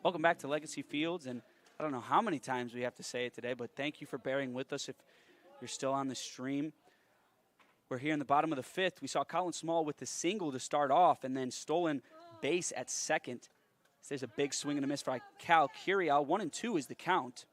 Welcome back to Legacy Fields, and I don't know how many times we have to say it today, but thank you for bearing with us if you're still on the stream. We're here in the bottom of the fifth. We saw Colin Small with the single to start off, and then stolen base at second. There's a big swing and a miss by Cal Curiel. 1-2 is the count.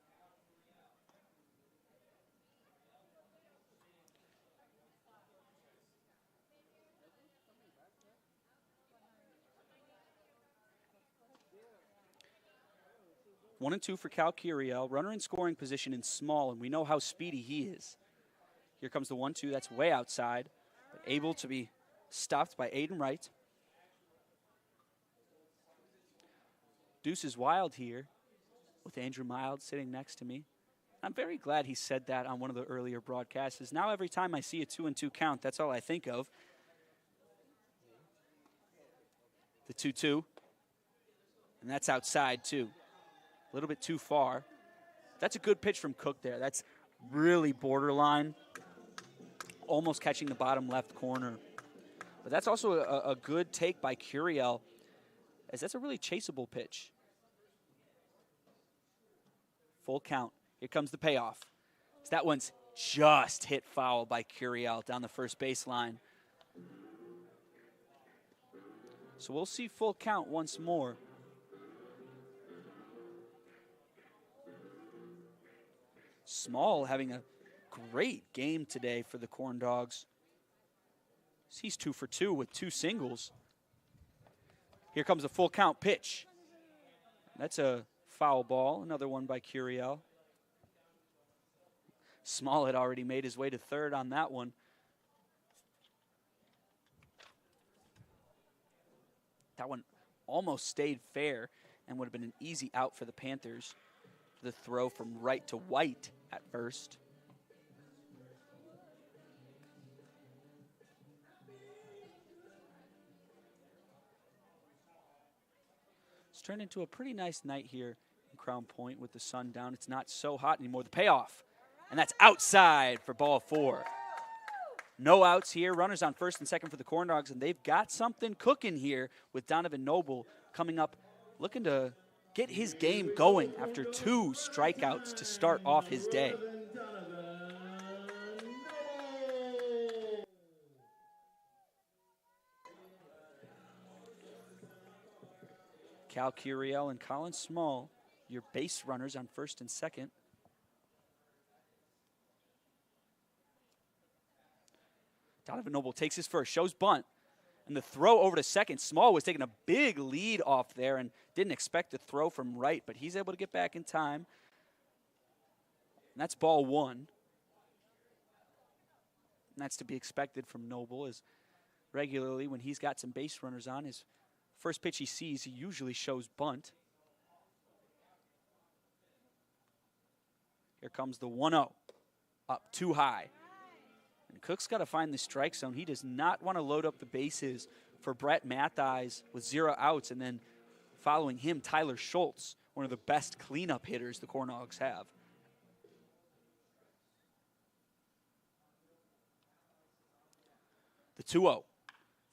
One and two for Cal Curiel. Runner in scoring position in Small, and we know how speedy he is. Here comes the 1-2. That's way outside, but able to be stopped by Aiden Wright. Deuce is wild here with Andrew Mild sitting next to me. I'm very glad he said that on one of the earlier broadcasts. Now every time I see a 2-2 count, that's all I think of. The 2-2. And that's outside too. A little bit too far. That's a good pitch from Cook there. That's really borderline. Almost catching the bottom left corner. But that's also a good take by Curiel, as that's a really chaseable pitch. Full count. Here comes the payoff. So that one's just hit foul by Curiel down the first baseline. So we'll see full count once more. Small having a great game today for the Corndogs. He's 2 for 2 with 2 singles. Here comes a full count pitch. That's a foul ball, another one by Curiel. Small had already made his way to third on that one. That one almost stayed fair and would have been an easy out for the Panthers. The throw from right to White at first. It's turned into a pretty nice night here in Crown Point with the sun down. It's not so hot anymore. The payoff, and that's outside for ball 4. No outs here. Runners on first and second for the Corndogs, and they've got something cooking here with Donovan Noble coming up, looking to get his game going after 2 strikeouts to start off his day. Cal Curiel and Colin Small, your base runners on first and second. Donovan Noble takes his first, shows bunt, and the throw over to second. Small was taking a big lead off there and didn't expect the throw from right, but he's able to get back in time. And that's ball 1. And that's to be expected from Noble, as regularly when he's got some base runners on, his first pitch he sees, he usually shows bunt. Here comes the 1-0, up too high. And Cook's got to find the strike zone. He does not want to load up the bases for Brett Mathis with 0 outs, and then following him, Tyler Schultz, one of the best cleanup hitters the Corndogs have. The 2-0.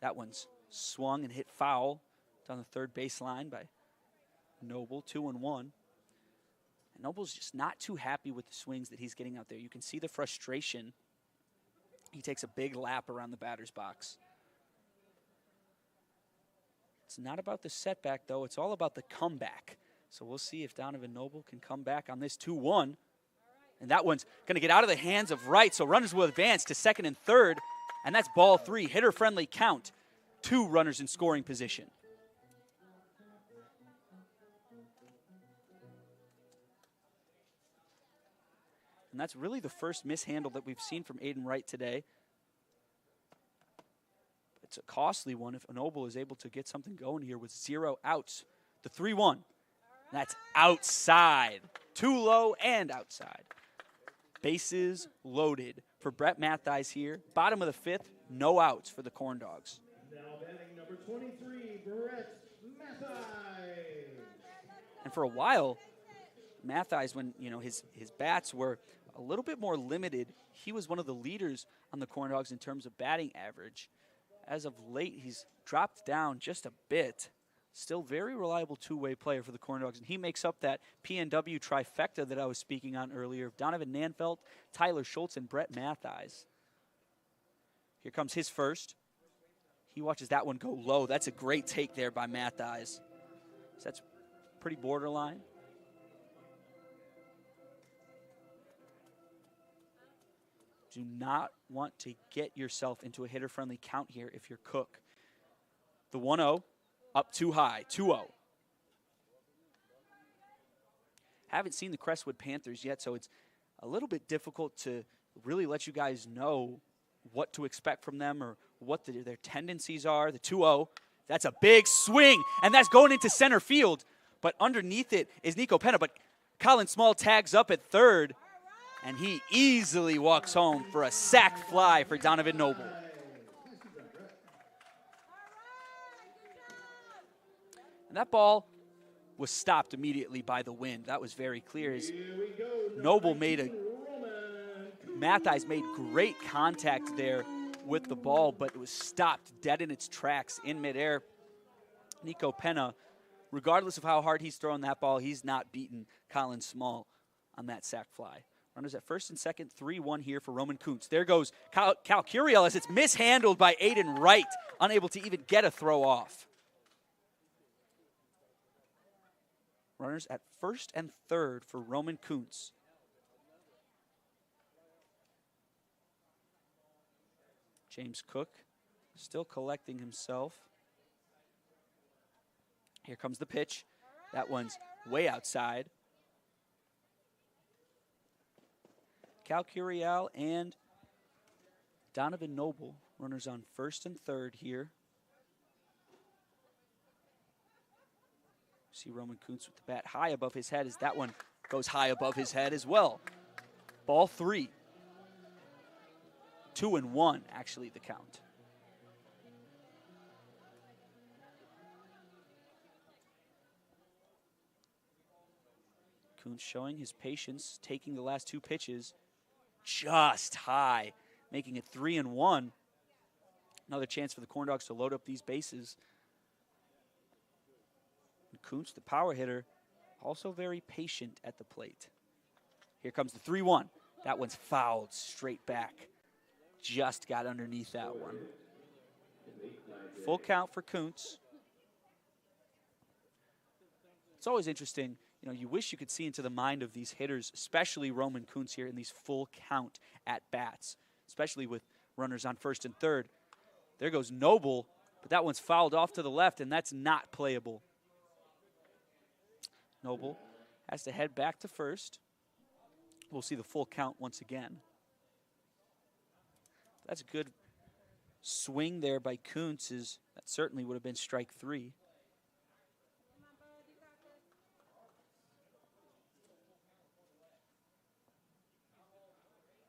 That one's swung and hit foul down the third baseline by Noble, 2-1. And Noble's just not too happy with the swings that he's getting out there. You can see the frustration. He takes a big lap around the batter's box. It's not about the setback, though. It's all about the comeback. So we'll see if Donovan Noble can come back on this 2-1. And that one's going to get out of the hands of Wright, so runners will advance to second and third. And that's ball 3, hitter-friendly count. 2 runners in scoring position. And that's really the first mishandle that we've seen from Aiden Wright today. It's a costly one if Noble is able to get something going here with 0 outs. The 3-1. That's outside. Too low and outside. Bases loaded for Brett Mathis here. Bottom of the 5th, no outs for the Corndogs. Now batting number 23, Brett Mathis. And for a while, Mathis, when his bats were a little bit more limited, he was one of the leaders on the Corndogs in terms of batting average. As of late, he's dropped down just a bit. Still very reliable two-way player for the Corndogs, and he makes up that PNW trifecta that I was speaking on earlier of Donovan Nanfelt, Tyler Schultz, and Brett Mattheis. Here comes his first. He watches that one go low. That's a great take there by Mattheis. So that's pretty borderline. Do not want to get yourself into a hitter-friendly count here if you're Cook. The 1-0, up too high, 2-0. Haven't seen the Crestwood Panthers yet, so it's a little bit difficult to really let you guys know what to expect from them or what their tendencies are. The 2-0, that's a big swing, and that's going into center field. But underneath it is Nico Penna, but Colin Small tags up at third, and he easily walks home for a sac fly for Donovan Noble. And that ball was stopped immediately by the wind. That was very clear. As Noble Mattheis made great contact there with the ball, but it was stopped dead in its tracks in midair. Nico Penna, regardless of how hard he's throwing that ball, he's not beaten Colin Small on that sac fly. Runners at first and second, 3-1 here for Roman Kuntz. There goes Cal Curiel as it's mishandled by Aiden Wright, unable to even get a throw off. Runners at first and third for Roman Kuntz. James Cook still collecting himself. Here comes the pitch. That one's way outside. Cal Curiel and Donovan Noble, runners on first and third here. See Roman Kuntz with the bat high above his head as that one goes high above his head as well. Ball 3. 2-1, actually, the count. Kuntz showing his patience, taking the last two pitches just high, making it 3-1. Another chance for the Corndogs to load up these bases. And Kuntz, the power hitter, also very patient at the plate. Here comes the 3-1. That one's fouled straight back. Just got underneath that one. Full count for Kuntz. It's always interesting. You know, you wish you could see into the mind of these hitters, especially Roman Kuntz here in these full count at bats, especially with runners on first and third. There goes Noble, but that one's fouled off to the left, and that's not playable. Noble has to head back to first. We'll see the full count once again. That's a good swing there by Kuntz. That certainly would have been strike 3.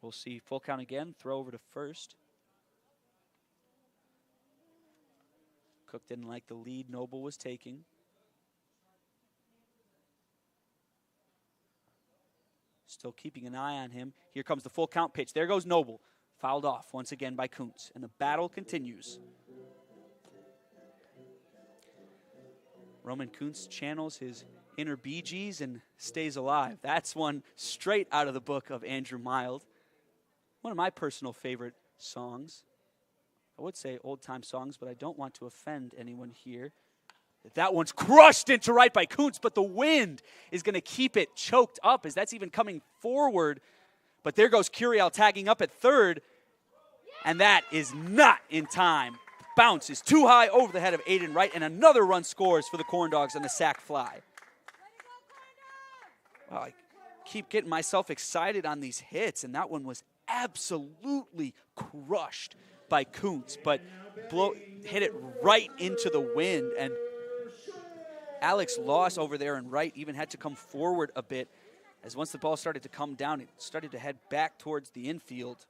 We'll see full count again, throw over to first. Cook didn't like the lead Noble was taking. Still keeping an eye on him. Here comes the full count pitch. There goes Noble. Fouled off once again by Kuntz, and the battle continues. Roman Kuntz channels his inner Bee Gees and stays alive. That's one straight out of the book of Andrew Mild. One of my personal favorite songs. I would say old-time songs, but I don't want to offend anyone here. That one's crushed into right by Kuntz, but the wind is going to keep it choked up as that's even coming forward. But there goes Curiel tagging up at third, and that is not in time. Bounce is too high over the head of Aiden Wright, and another run scores for the Corndogs on the sac fly. Wow, I keep getting myself excited on these hits, and that one was absolutely crushed by Kuntz, but hit it right into the wind, and Alex Loss over there and Wright even had to come forward a bit, as once the ball started to come down, it started to head back towards the infield.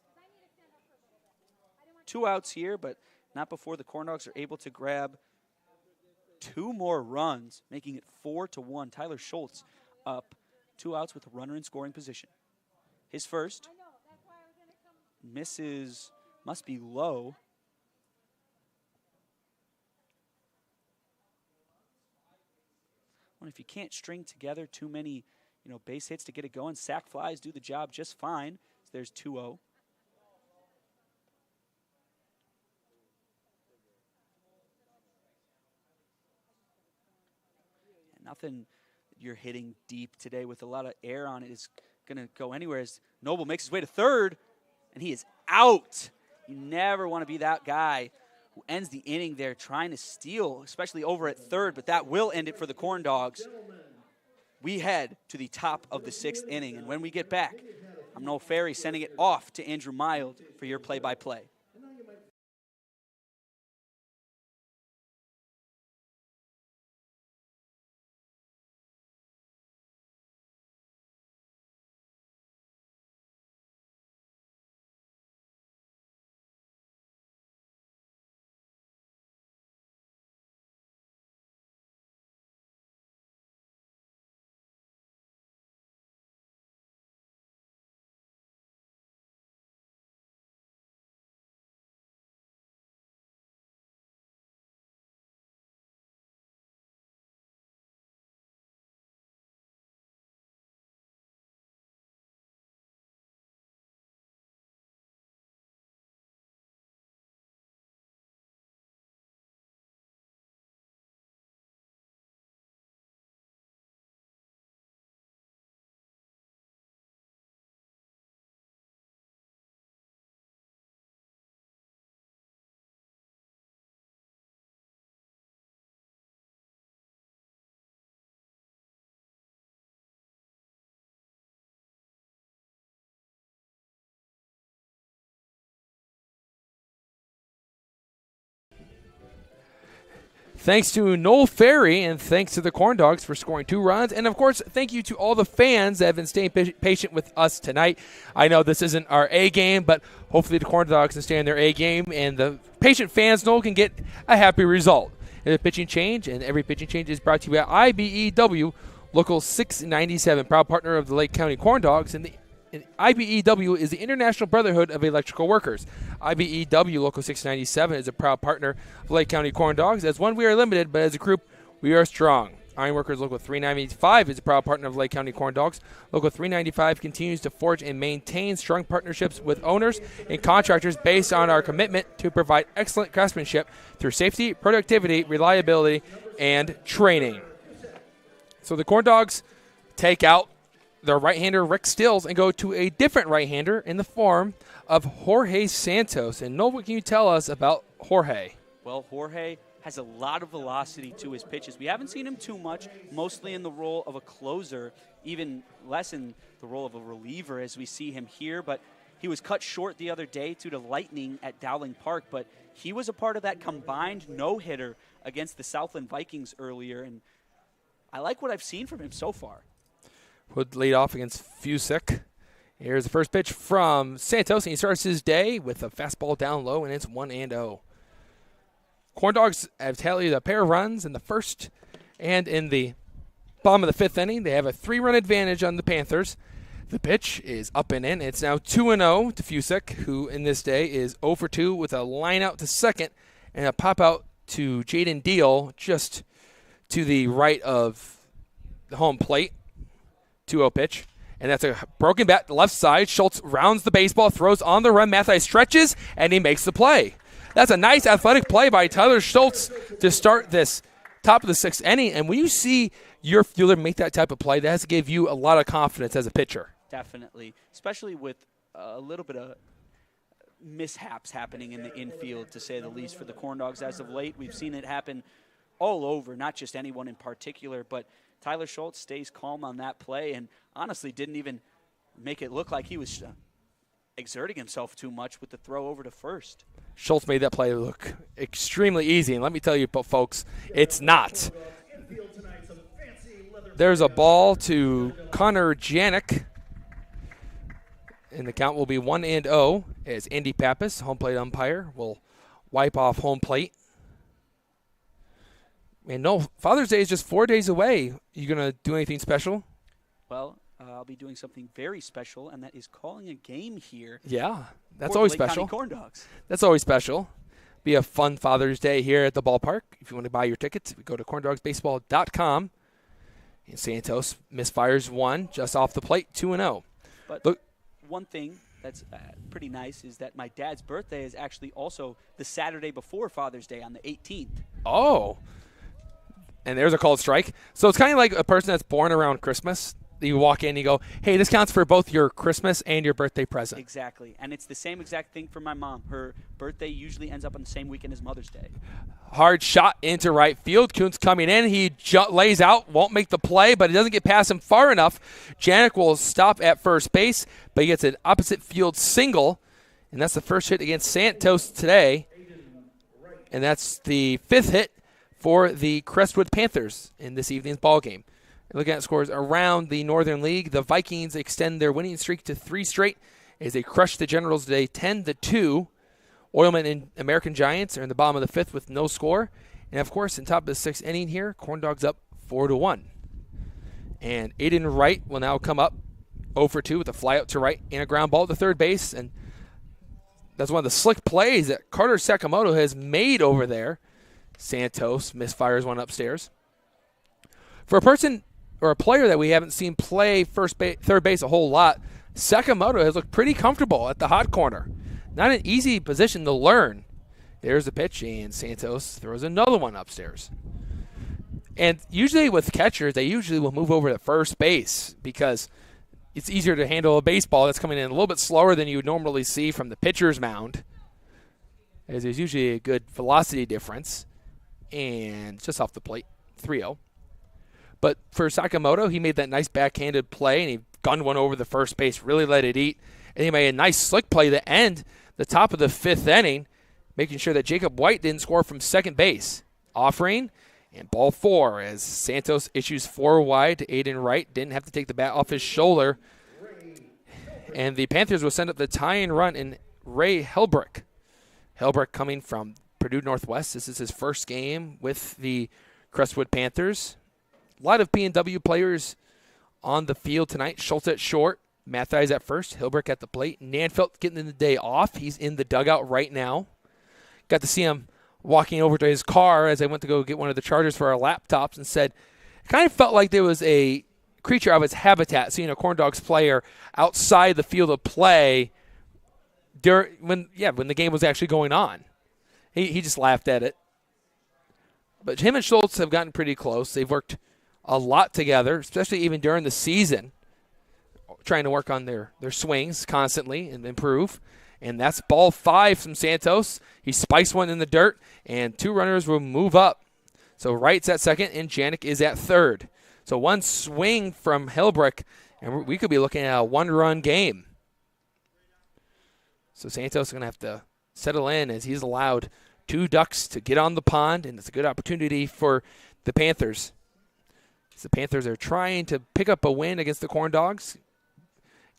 2 outs here, but not before the Corndogs are able to grab 2 more runs, making it 4-1. Tyler Schultz up, 2 outs with a runner in scoring position. His first misses, must be low. And if you can't string together too many, base hits to get it going, sac flies do the job just fine. So there's 2-0. And nothing you're hitting deep today with a lot of air on it is going to go anywhere as Noble makes his way to third, and he is out. You never want to be that guy who ends the inning there trying to steal, especially over at third, but that will end it for the Corndogs. We head to the top of the 6th inning, and when we get back, I'm Noel Ferry sending it off to Andrew Mild for your play-by-play. Thanks to Noel Ferry, and thanks to the Corndogs for scoring 2 runs. And, of course, thank you to all the fans that have been staying patient with us tonight. I know this isn't our A game, but hopefully the Corndogs can stay in their A game, and the patient fans, Noel, can get a happy result. And the pitching change, and every pitching change is brought to you by IBEW, Local 697, proud partner of the Lake County Corndogs, and IBEW is the International Brotherhood of Electrical Workers. IBEW Local 697 is a proud partner of Lake County Corndogs. As one, we are limited, but as a group, we are strong. Ironworkers Local 395 is a proud partner of Lake County Corndogs. Local 395 continues to forge and maintain strong partnerships with owners and contractors based on our commitment to provide excellent craftsmanship through safety, productivity, reliability, and training. So the Corndogs take out their right-hander Rick Stills and go to a different right-hander in the form of Jorge Santos. And Noel, what can you tell us about Jorge? Well, Jorge has a lot of velocity to his pitches. We haven't seen him too much, mostly in the role of a closer, even less in the role of a reliever as we see him here. But he was cut short the other day due to lightning at Dowling Park. But he was a part of that combined no-hitter against the Southland Vikings earlier. And I like what I've seen from him so far. Would lead off against Fusick. Here's the first pitch from Santos, and he starts his day with a fastball down low, and it's 1-0. Corndogs have tallied a pair of runs in the first and in the bottom of the 5th inning. They have a 3-run advantage on the Panthers. The pitch is up and in. It's now 2-0 to Fusick, who in this day is 0 for 2 with a line out to second and a pop out to Jaden Deal just to the right of the home plate. 2-0 pitch, and that's a broken bat left side. Schultz rounds the baseball, throws on the run. Mathai stretches, and he makes the play. That's a nice athletic play by Tyler Schultz to start this top of the 6th inning. And when you see your fielder make that type of play, that has to give you a lot of confidence as a pitcher. Definitely, especially with a little bit of mishaps happening in the infield, to say the least, for the Corndogs as of late. We've seen it happen all over, not just anyone in particular, but Tyler Schultz stays calm on that play and honestly didn't even make it look like he was exerting himself too much with the throw over to first. Schultz made that play look extremely easy, and let me tell you, folks, it's not. There's a ball to Connor Janik, and the count will be 1-0 as Andy Pappas, home plate umpire, will wipe off home plate. And no, Father's Day is just 4 days away. You going to do anything special? Well, I'll be doing something very special, and that is calling a game here. Yeah, that's always special. Corndogs. That's always special. Be a fun Father's Day here at the ballpark. If you want to buy your tickets, go to corndogsbaseball.com. And Santos misfires one just off the plate, 2-0. But Look, one thing that's pretty nice is that my dad's birthday is actually also the Saturday before Father's Day on the 18th. oh, and there's a called strike. So it's kind of like a person that's born around Christmas. You walk in and you go, hey, this counts for both your Christmas and your birthday present. Exactly. And it's the same exact thing for my mom. Her birthday usually ends up on the same weekend as Mother's Day. Hard shot into right field. Kuntz coming in. He lays out, won't make the play, but it doesn't get past him far enough. Janik will stop at first base, but he gets an opposite field single, and that's the first hit against Santos today. And that's the 5th hit for the Crestwood Panthers in this evening's ball game. Looking at scores around the Northern League, the Vikings extend their winning streak to 3 straight as they crush the Generals today 10-2. Oilmen and American Giants are in the bottom of the 5th with no score. And, of course, in top of the 6th inning here, Corndogs up 4-1. And Aiden Wright will now come up 0-2 with a fly out to right and a ground ball to third base. And that's one of the slick plays that Carter Sakamoto has made over there. Santos misfires one upstairs. For a person or a player that we haven't seen play third base a whole lot, Sakamoto has looked pretty comfortable at the hot corner. Not an easy position to learn. There's the pitch, and Santos throws another one upstairs. And usually with catchers, they usually will move over to first base because it's easier to handle a baseball that's coming in a little bit slower than you would normally see from the pitcher's mound, as there's usually a good velocity difference. And just off the plate, 3-0. But for Sakamoto, he made that nice backhanded play, and he gunned one over the first base, really let it eat. And he made a nice slick play to end the top of the 5th inning, making sure that Jacob White didn't score from second base. Offering, and ball 4 as Santos issues 4 wide to Aiden Wright. Didn't have to take the bat off his shoulder. And the Panthers will send up the tying run in Ray Helbrick. Helbrick coming from Purdue Northwest. This is his first game with the Crestwood Panthers. A lot of P&W players on the field tonight. Schultz at short, Mattheis at first, Hilbrick at the plate. Nanfelt getting the day off. He's in the dugout right now. Got to see him walking over to his car as I went to go get one of the chargers for our laptops and said, it kind of felt like there was a creature of its habitat, seeing a Corndogs player outside the field of play when the game was actually going on. He just laughed at it. But him and Schultz have gotten pretty close. They've worked a lot together, especially even during the season, trying to work on their swings constantly and improve. And that's ball 5 from Santos. He spikes one in the dirt, and 2 runners will move up. So Wright's at second, and Janik is at third. So one swing from Hilbrick, and we could be looking at a 1-run game. So Santos is going to have to settle in as he's allowed 2 ducks to get on the pond, and it's a good opportunity for the Panthers. The Panthers are trying to pick up a win against the Corndogs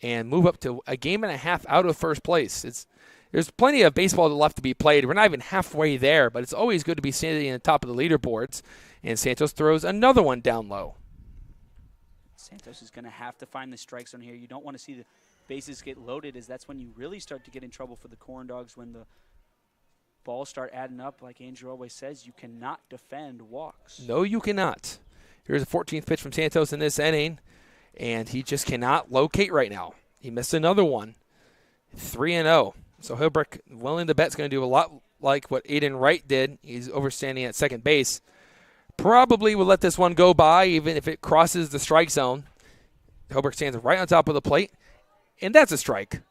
and move up to a game and a half out of first place. There's plenty of baseball left to be played. We're not even halfway there, but it's always good to be standing on top of the leaderboards. And Santos throws another one down low. Santos is going to have to find the strike zone here. You don't want to see the bases get loaded, as that's when you really start to get in trouble for the Corndogs. When the balls start adding up, like Andrew always says, you cannot defend walks. No, you cannot. Here's a 14th pitch from Santos in this inning, and he just cannot locate right now. He missed another one. 3-0. So Hilbrick, willing to bet, is going to do a lot like what Aiden Wright did. He's overstanding at second base. Probably will let this one go by, even if it crosses the strike zone. Hilbrick stands right on top of the plate, and that's a strike.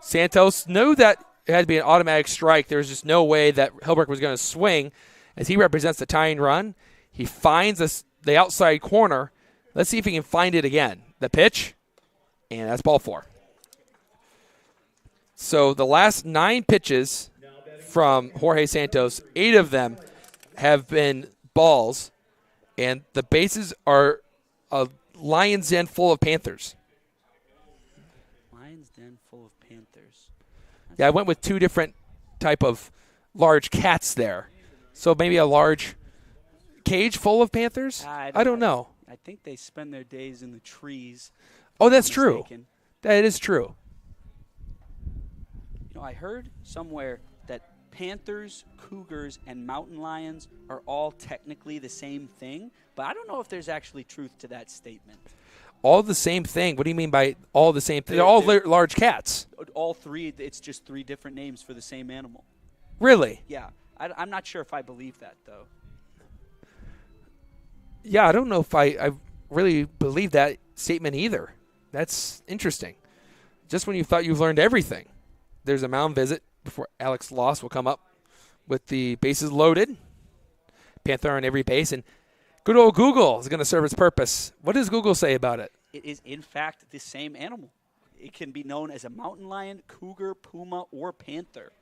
Santos knew that it had to be an automatic strike. There was just no way that Hilbrick was going to swing, as he represents the tying run. He finds the outside corner. Let's see if he can find it again. The pitch, and that's ball 4. So the last 9 pitches from Jorge Santos, 8 of them have been balls, and the bases are a lion's den full of Panthers. Lion's den full of Panthers. Yeah, I went with 2 different type of large cats there. So maybe a large cage full of Panthers? I don't know. I think they spend their days in the trees. Oh, that's true. That is true. You know, I heard somewhere that Panthers, Cougars, and Mountain Lions are all technically the same thing, but I don't know if there's actually truth to that statement. All the same thing? What do you mean by all the same thing? They're all large cats. All three, it's just three different names for the same animal. Really? Yeah. I'm not sure if I believe that, though. Yeah, I don't know if I really believe that statement either. That's interesting. Just when you thought you've learned everything, there's a mound visit before Alex Loss will come up with the bases loaded. Panther on every base, and good old Google is going to serve its purpose. What does Google say about it? It is, in fact, the same animal. It can be known as a mountain lion, cougar, puma, or panther.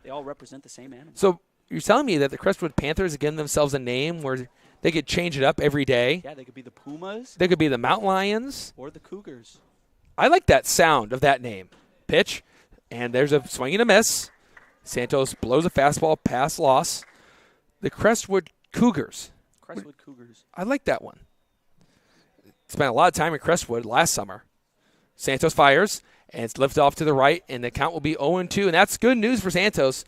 They all represent the same animal. So you're telling me that the Crestwood Panthers have given themselves a name where they could change it up every day? Yeah, they could be the pumas. They could be the Mountain Lions. Or the cougars. I like that sound of that name. Pitch, and there's a swing and a miss. Santos blows a fastball past Loss. The Crestwood Cougars. Crestwood Cougars. I like that one. Spent a lot of time in Crestwood last summer. Santos fires, and it's lifted off to the right, and the count will be 0-2, and that's good news for Santos.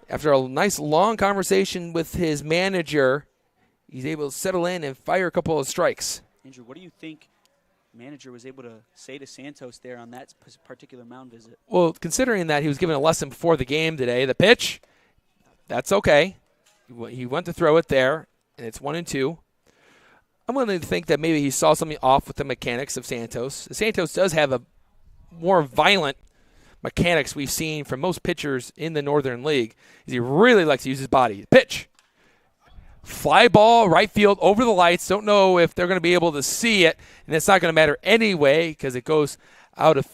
After a nice long conversation with his manager, he's able to settle in and fire a couple of strikes. Andrew, what do you think manager was able to say to Santos there on that particular mound visit? Well, considering that he was given a lesson before the game today, the pitch, that's okay. He went to throw it there, and it's 1-2. I'm willing to think that maybe he saw something off with the mechanics of Santos. Santos does have a more violent mechanics we've seen from most pitchers in the Northern League. He really likes to use his body. Pitch. Fly ball, right field, over the lights. Don't know if they're going to be able to see it, and it's not going to matter anyway because it goes out of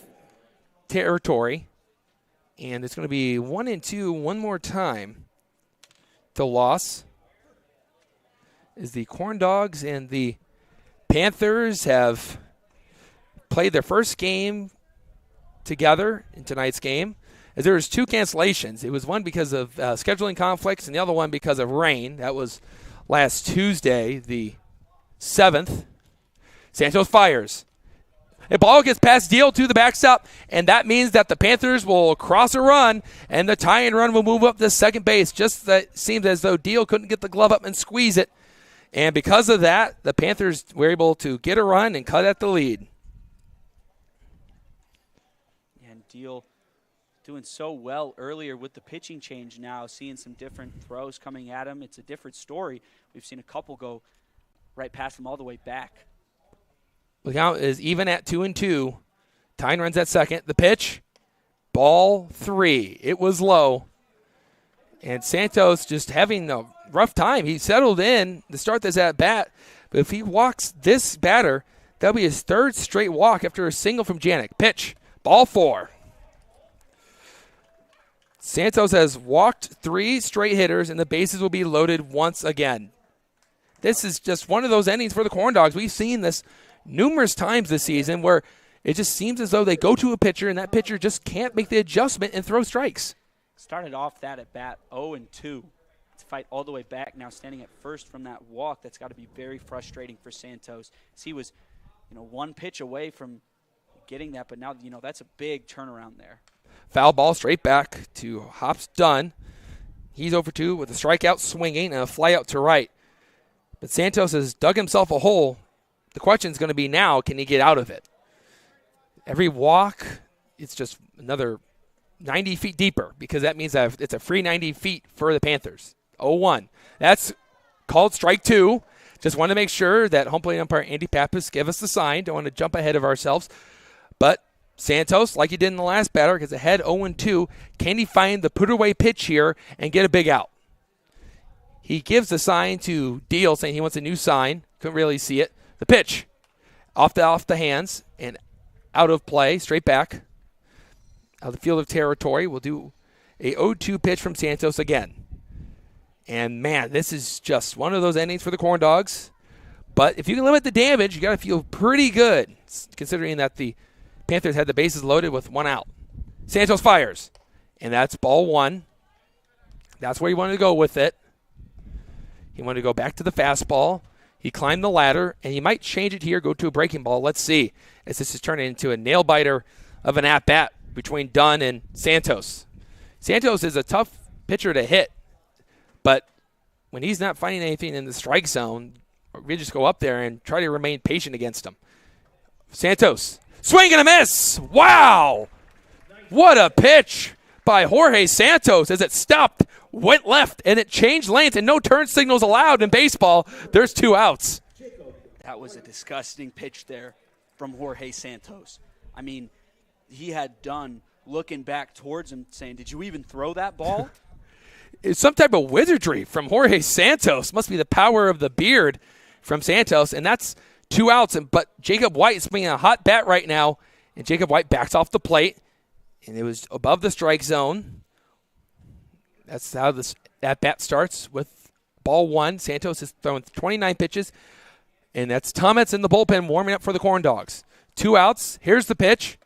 territory. And it's going to be 1-2 one more time. The loss is the Corndogs and the Panthers have played their first game together in tonight's game. As there was two cancellations. It was one because of scheduling conflicts and the other one because of rain. That was last Tuesday, the 7th. Santos fires. A ball gets past Deal to the backstop, and that means that the Panthers will cross a run, and the tie-in run will move up to second base. Just that seemed as though Deal couldn't get the glove up and squeeze it. And because of that, the Panthers were able to get a run and cut at the lead. And Deal doing so well earlier with the pitching change now, seeing some different throws coming at him. It's a different story. We've seen a couple go right past him all the way back. The count is even at 2-2. Tyne runs at second. The pitch, ball 3. It was low. And Santos just having a rough time. He settled in to start this at bat. But if he walks this batter, that'll be his third straight walk after a single from Janik. Pitch, ball 4. Santos has walked 3 straight hitters, and the bases will be loaded once again. This is just one of those innings for the Corndogs. We've seen this numerous times this season where it just seems as though they go to a pitcher, and that pitcher just can't make the adjustment and throw strikes. Started off that at bat 0-2. To fight all the way back, now standing at first from that walk. That's got to be very frustrating for Santos. As he was, one pitch away from getting that, but now, that's a big turnaround there. Foul ball straight back to Hops Dunn. He's over 2 with a strikeout swinging and a fly out to right. But Santos has dug himself a hole. The question is going to be now, can he get out of it? Every walk, it's just another 90 feet deeper because that means that it's a free 90 feet for the Panthers. 0-1. That's called strike 2. Just want to make sure that home plate umpire Andy Pappas give us the sign. Don't want to jump ahead of ourselves. But Santos, like he did in the last batter, gets ahead 0-2. Can he find the put-away pitch here and get a big out? He gives the sign to Deal, saying he wants a new sign. Couldn't really see it. The pitch, off the hands and out of play, straight back. Out of the field of territory. We'll do a 0-2 pitch from Santos again. And, man, this is just one of those innings for the Corndogs. But if you can limit the damage, you got to feel pretty good, considering that the Panthers had the bases loaded with 1 out. Santos fires, and that's ball 1. That's where he wanted to go with it. He wanted to go back to the fastball. He climbed the ladder, and he might change it here, go to a breaking ball. Let's see, as this is turning into a nail-biter of an at-bat between Dunn and Santos. Santos is a tough pitcher to hit. But when he's not finding anything in the strike zone, we just go up there and try to remain patient against him. Santos, swing and a miss. Wow. What a pitch by Jorge Santos as it stopped, went left, and it changed lanes, and no turn signals allowed in baseball. There's 2 outs. That was a disgusting pitch there from Jorge Santos. I mean, he had done looking back towards him saying, did you even throw that ball? It's some type of wizardry from Jorge Santos. Must be the power of the beard from Santos, and that's 2 outs. But Jacob White is swinging a hot bat right now, and Jacob White backs off the plate, and it was above the strike zone. That's how that bat starts with ball 1. Santos is throwing 29 pitches, and that's Thomas in the bullpen warming up for the Corndogs. 2 outs. Here's the pitch.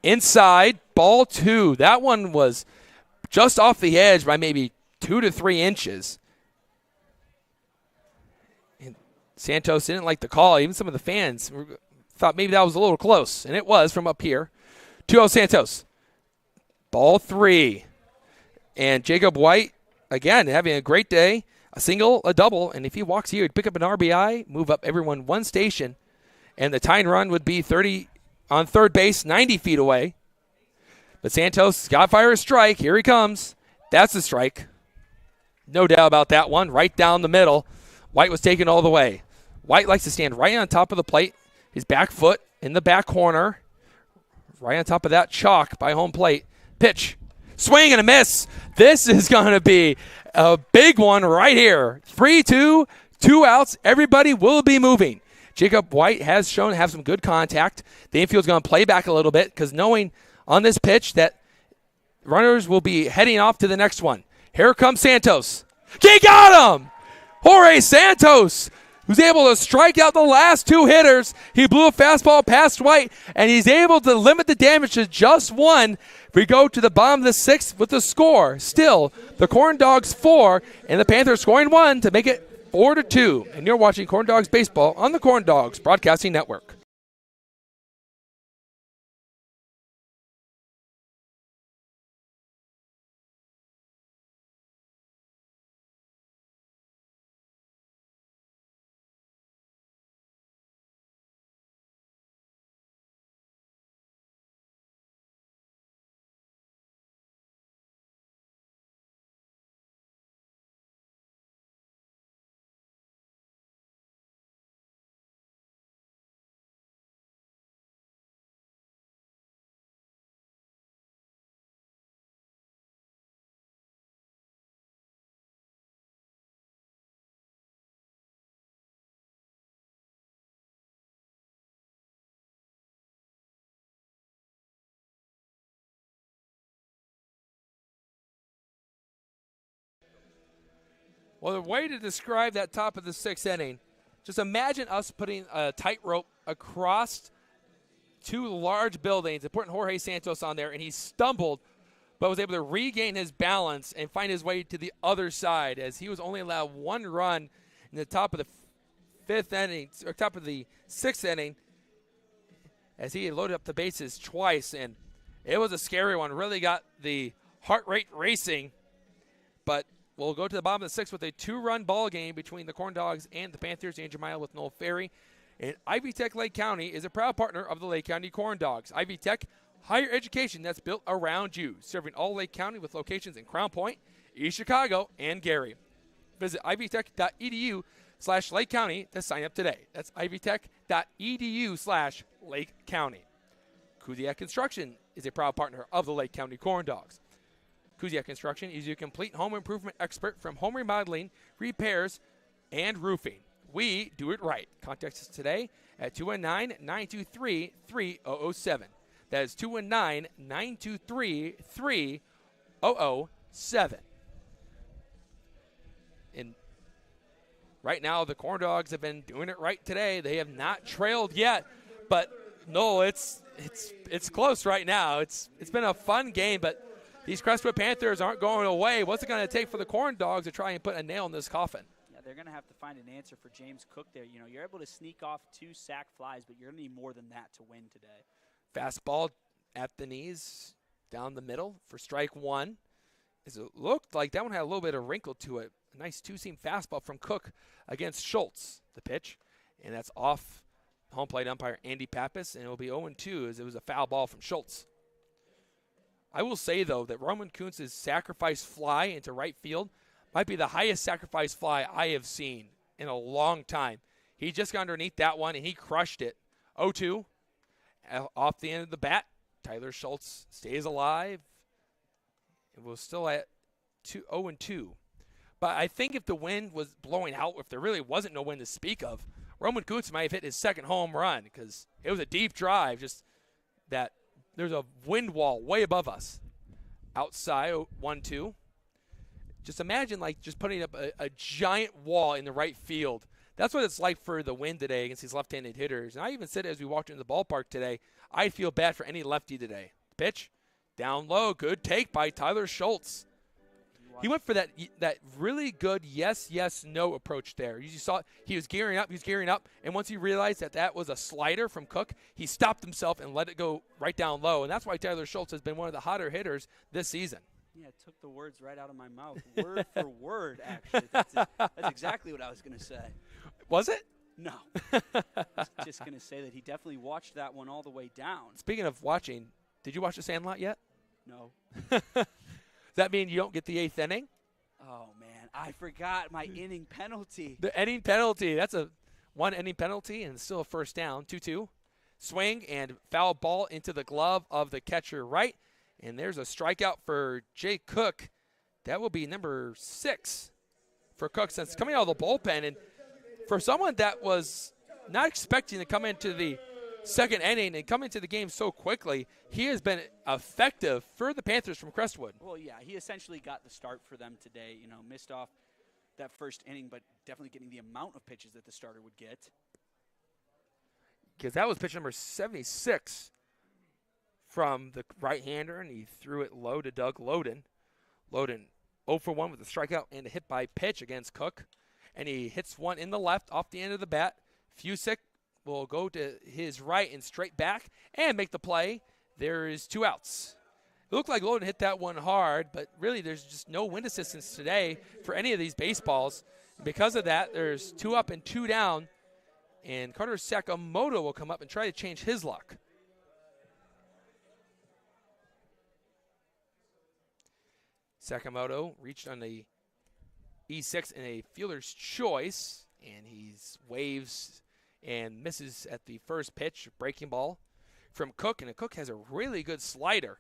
Inside, ball 2. That one was just off the edge by maybe 2 to 3 inches. And Santos didn't like the call. Even some of the fans thought maybe that was a little close, and it was from up here. 2-0 Santos. Ball 3. And Jacob White, again, having a great day. A single, a double, and if he walks here, he'd pick up an RBI, move up everyone 1 station, and the tying run would be 30 on third base, 90 feet away. But Santos got fire a strike. Here he comes. That's the strike. No doubt about that one. Right down the middle. White was taken all the way. White likes to stand right on top of the plate. His back foot in the back corner. Right on top of that chalk by home plate. Pitch. Swing and a miss. This is going to be a big one right here. 3-2, 2 outs. Everybody will be moving. Jacob White has shown to have some good contact. The infield's going to play back a little bit because knowing on this pitch that runners will be heading off to the next one. Here comes Santos. He got him! Jorge Santos, who's able to strike out the last 2 hitters. He blew a fastball past White, and he's able to limit the damage to just 1. We go to the bottom of the 6th with the score. Still, the Corndogs 4 and the Panthers scoring 1 to make it 4-2. And you're watching Corndogs Baseball on the Corndogs Broadcasting Network. Well, the way to describe that top of the 6th inning, just imagine us putting a tightrope across 2 large buildings and putting Jorge Santos on there, and he stumbled but was able to regain his balance and find his way to the other side as he was only allowed 1 run in the top of the 5th inning, or top of the 6th inning, as he loaded up the bases twice, and it was a scary one. Really got the heart rate racing, but we'll go to the bottom of the 6th with a 2-run ball game between the Corndogs and the Panthers. Andrew Mile with Noel Ferry. And Ivy Tech Lake County is a proud partner of the Lake County Corndogs. Ivy Tech, higher education that's built around you, serving all Lake County with locations in Crown Point, East Chicago, and Gary. Visit ivytech.edu/Lake County to sign up today. That's ivytech.edu/Lake County. Kuziak Construction is a proud partner of the Lake County Corndogs. Kuziak Construction is your complete home improvement expert from home remodeling, repairs, and roofing. We do it right. Contact us today at 219-923-3007. That is 219-923-3007. And right now, the Corndogs have been doing it right today. They have not trailed yet, but no, it's close right now. It's been a fun game, but these Crestwood Panthers aren't going away. What's it going to take for the Corndogs to try and put a nail in this coffin? Yeah, they're going to have to find an answer for James Cook there. You know, you're able to sneak off 2 sack flies, but you're going to need more than that to win today. Fastball at the knees, down the middle for strike 1. as it looked like that one had a little bit of wrinkle to it. A nice two-seam fastball from Cook against Schultz, the pitch. And that's off home plate umpire Andy Pappas, and it will be 0-2 as it was a foul ball from Schultz. I will say, though, that Roman Kuntz's sacrifice fly into right field might be the highest sacrifice fly I have seen in a long time. He just got underneath that one, and he crushed it. 0-2. Off the end of the bat, Tyler Schultz stays alive. And we're still at 0-2. But I think if the wind was blowing out, if there really wasn't no wind to speak of, Roman Kuntz might have hit his second home run because it was a deep drive, just that there's a wind wall way above us. Outside, 1-2. Just imagine like just putting up a giant wall in the right field. That's what it's like for the wind today against these left-handed hitters. And I even said as we walked into the ballpark today, I'd feel bad for any lefty today. Pitch, down low, good take by Tyler Schultz. He went for that really good yes, no approach there. You saw he was gearing up, and once he realized that was a slider from Cook, he stopped himself and let it go right down low. And that's why Tyler Schultz has been one of the hotter hitters this season. Yeah, it took the words right out of my mouth, word for word, actually. That's exactly what I was going to say. Was it? No. I was just going to say that he definitely watched that one all the way down. Speaking of watching, did you watch The Sandlot yet? No. Does that mean you don't get the 8th inning? Oh, man. I forgot my inning penalty. The inning penalty. That's a 1 inning penalty, and it's still a first down. 2-2. Swing and foul ball into the glove of the catcher right. And there's a strikeout for Jay Cook. That will be number 6 for Cook since coming out of the bullpen. And for someone that was not expecting to come into the second inning and come into the game so quickly, he has been effective for the Panthers from Crestwood. Well, yeah, he essentially got the start for them today. You know, missed off that first inning, but definitely getting the amount of pitches that the starter would get. Because that was pitch number 76 from the right-hander, and he threw it low to Doug Loden. Loden 0 for 1 with a strikeout and a hit by pitch against Cook. And he hits one in the left off the end of the bat. Fusick will go to his right and straight back and make the play. There is 2 outs. It looked like Loden hit that one hard, but really there's just no wind assistance today for any of these baseballs. Because of that, there's 2 up and 2 down, and Carter Sakamoto will come up and try to change his luck. Sakamoto reached on the E6 in a fielder's choice, and he waves and misses at the first pitch, breaking ball from Cook, and Cook has a really good slider.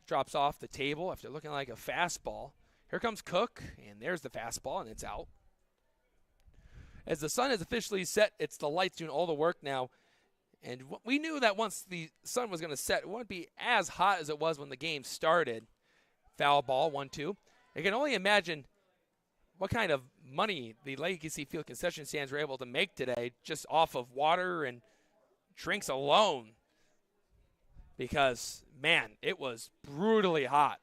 Drops off the table after looking like a fastball. Here comes Cook, and there's the fastball, and it's out. As the sun is officially set, it's the lights doing all the work now, and we knew that once the sun was going to set, it wouldn't be as hot as it was when the game started. Foul ball, 1-2. I can only imagine what kind of money the Legacy Field concession stands were able to make today just off of water and drinks alone. Because, man, it was brutally hot.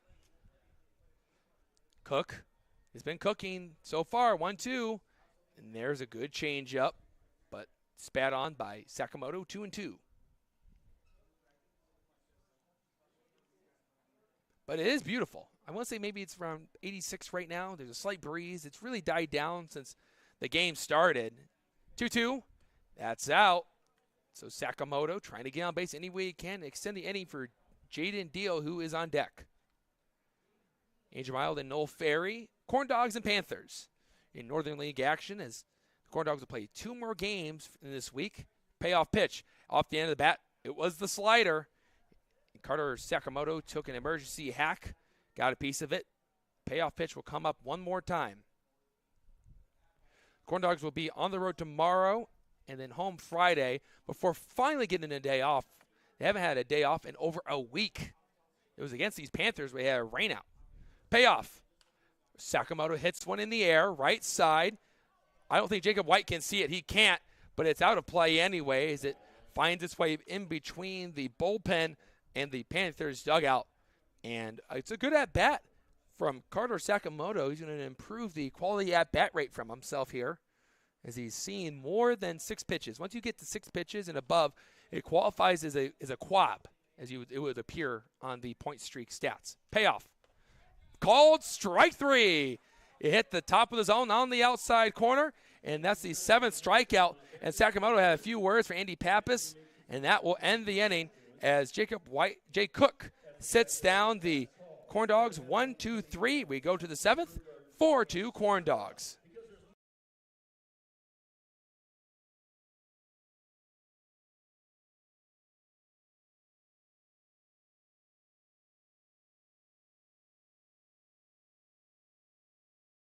Cook has been cooking so far, 1-2. And there's a good changeup, but spat on by Sakamoto, 2-2. But it is beautiful. I want to say maybe it's around 86 right now. There's a slight breeze. It's really died down since the game started. 2-2. That's out. So Sakamoto trying to get on base any way he can to extend the inning for Jaden Deal, who is on deck. Angel Mild and Noel Ferry. Corndogs and Panthers in Northern League action as the Corndogs will play 2 more games in this week. Payoff pitch off the end of the bat. It was the slider. Carter Sakamoto took an emergency hack, got a piece of it. Payoff pitch will come up one more time. Corndogs will be on the road tomorrow and then home Friday before finally getting a day off. They haven't had a day off in over a week. It was against these Panthers we had a rainout. Payoff. Sakamoto hits one in the air, right side. I don't think Jacob White can see it. He can't, but it's out of play anyway as it finds its way in between the bullpen and the Panthers dugout. And it's a good at-bat from Carter Sakamoto. He's going to improve the quality at-bat rate from himself here as he's seen more than 6 pitches. Once you get to 6 pitches and above, it qualifies as a quab, as it would appear on the point streak stats. Payoff. called strike 3. It hit the top of the zone on the outside corner, and that's the 7th strikeout. And Sacramento had a few words for Andy Pappas, and that will end the inning as Jay Cook sits down the Corndogs 1-2-3. We go to the 7th, 4-2 Corndogs.